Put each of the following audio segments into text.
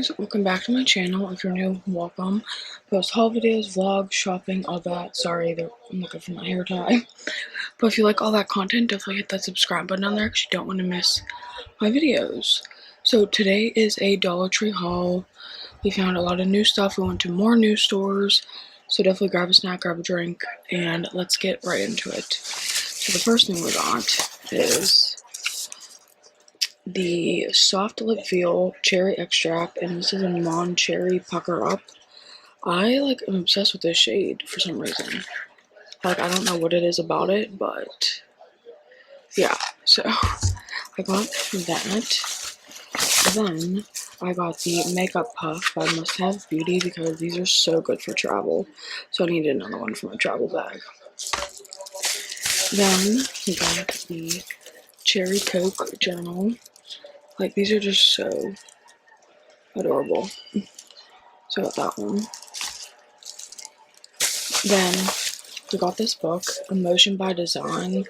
guys, welcome back to my channel. If you're new, welcome. Post haul videos, vlogs, shopping, all that. Sorry, I'm looking for my hair tie. But if you like all that content, definitely hit that subscribe button down there because you don't want to miss my videos. So today is a Dollar Tree haul. We found a lot of new stuff. We went to more new stores. So definitely grab a snack, grab a drink, and let's get right into it. So the first thing we got is the soft lip veal cherry extract, and this is a non-cherry pucker up. I am obsessed with this shade for some reason. I don't know what it is about it, but yeah. So I got that. Then I got the makeup puff by Must Have Beauty because these are so good for travel. So I needed another one for my travel bag. Then we got the cherry coke journal. These are just so adorable. So I got that one. Then we got this book, Emotion by Design,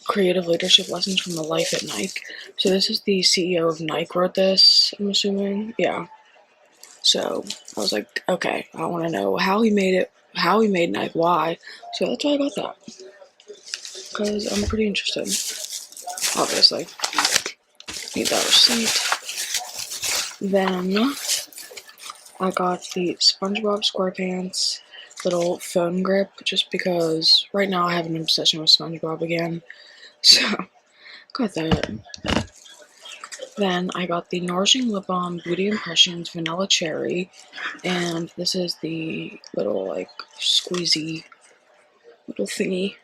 Creative Leadership Lessons from the Life at Nike. So this is the CEO of Nike wrote this, I'm assuming. Yeah. So I was like, okay, I want to know how he made it, how he made Nike, why. So that's why I got that. Because I'm pretty interested. Obviously. Need that receipt. Then I got the SpongeBob SquarePants little phone grip just because right now I have an obsession with SpongeBob again. So, got that. Then I got the Nourishing Lip Balm Beauty Impressions Vanilla Cherry, and this is the little squeezy little thingy.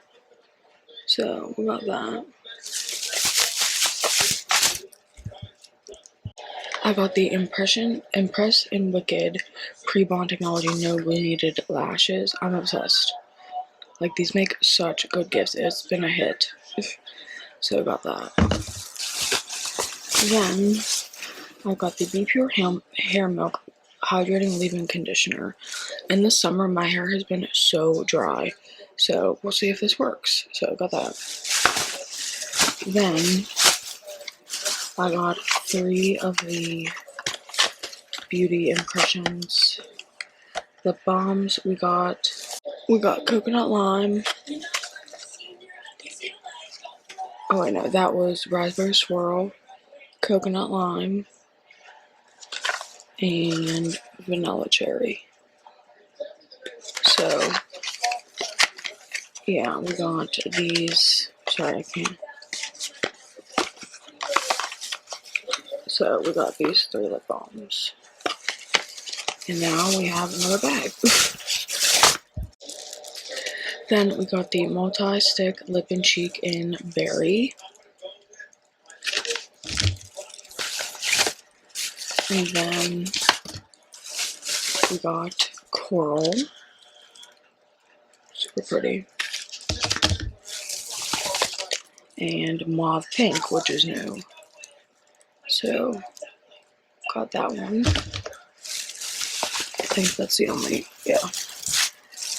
So we got that. I got the Impress and Wicked Pre-Bond Technology No Glue Needed Lashes. I'm obsessed. These make such good gifts. It's been a hit. So I got that. Then I got the Be Pure Hair Milk Hydrating Leave-In Conditioner. In the summer, my hair has been so dry. So we'll see if this works. So I got that. Then I got 3 of the Beauty Impressions lip balms. We got coconut lime. Oh wait, no, that was raspberry swirl, coconut lime, and vanilla cherry. So yeah, we got these. Sorry, I can't. So we got these 3 lip balms. And now we have another bag. Then we got the multi-stick lip and cheek in berry. And then we got coral. Super pretty. And mauve pink, which is new. So got that one. I think that's the only, yeah.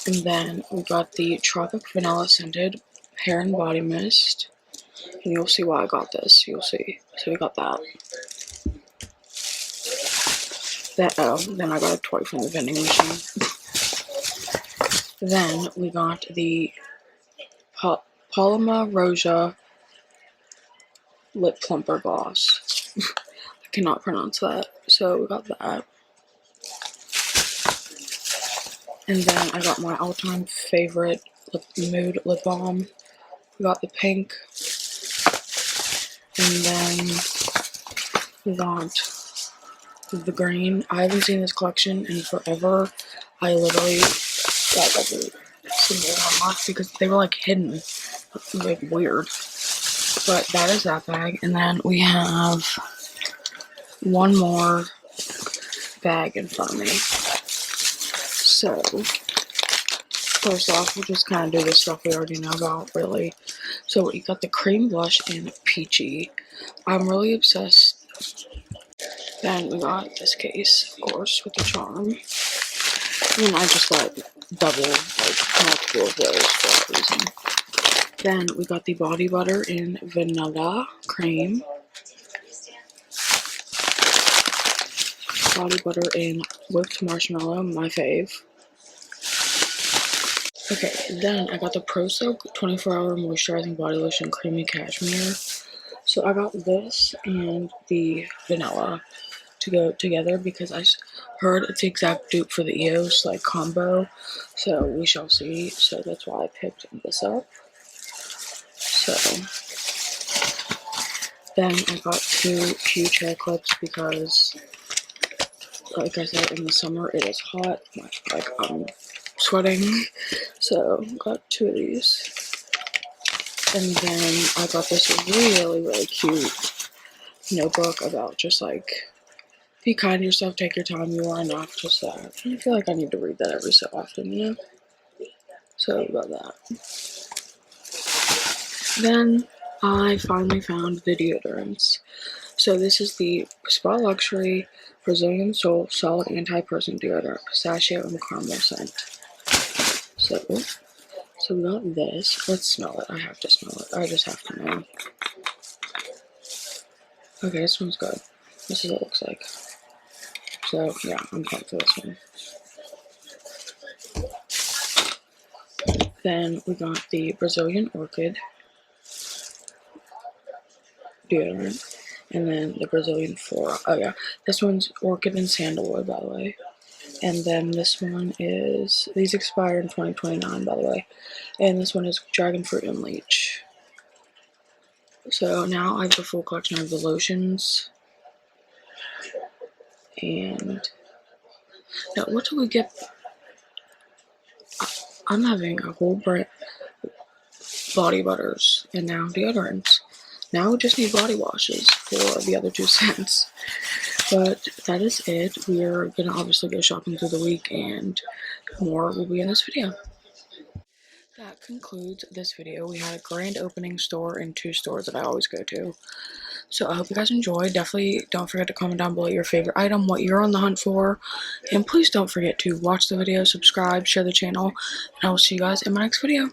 And then we got the Tropic Vanilla Scented Hair and Body Mist. And you'll see why I got this. You'll see. So we got that. Then I got a toy from the vending machine. Then we got the Paloma Roja Lip Plumper Gloss. I cannot pronounce that. So we got that. And then I got my all-time favorite Mood Lip Balm. We got the pink. And then we got the green. I haven't seen this collection in forever. I literally got every single one off because they were hidden. Weird. But that is that bag. And then we have one more bag in front of me. So, first off, we'll just kind of do the stuff we already know about, really. So, we got the cream blush in Peachy. I'm really obsessed. Then we got this case, of course, with the charm. And I just got double, multiple of those for that reason. Then we got the body butter in Vanilla Cream. body butter and whipped marshmallow, my fave. Okay, then I got the Pro Soak 24-hour moisturizing body lotion, creamy cashmere. So I got this and the vanilla to go together because I heard it's the exact dupe for the EOS like combo. So we shall see. So that's why I picked this up. So then I got 2 huge hair clips because, like I said, in the summer it is hot. Like I'm sweating. So got 2 of these. And then I got this really cute notebook about just like be kind to yourself, take your time, you are enough, just that. I feel like I need to read that every so often, you know? So about that. Then I finally found the deodorants. So this is the Spa Luxury Brazilian Soul Solid Anti-Person Deodorant, Pistachio and Caramel Scent. So we got this. Let's smell it. I have to smell it. I just have to know. Okay, this smells good. This is what it looks like. So yeah, I'm pumped for this one. Then we got the Brazilian Orchid deodorant, and then the Brazilian Flora. Oh yeah, this one's Orchid and Sandalwood, by the way. And then this one is, these expire in 2029, by the way. And this one is Dragon Fruit and Leech. So now I have the full collection of the lotions. And now what do we get? I'm having a whole brand body butters and now deodorants. Now we just need body washes for the other 2 scents. But that is it. We are going to obviously go shopping through the week and more will be in this video. That concludes this video. We had a grand opening store and 2 stores that I always go to. So I hope you guys enjoyed. Definitely don't forget to comment down below your favorite item, what you're on the hunt for. And please don't forget to watch the video, subscribe, share the channel, and I will see you guys in my next video.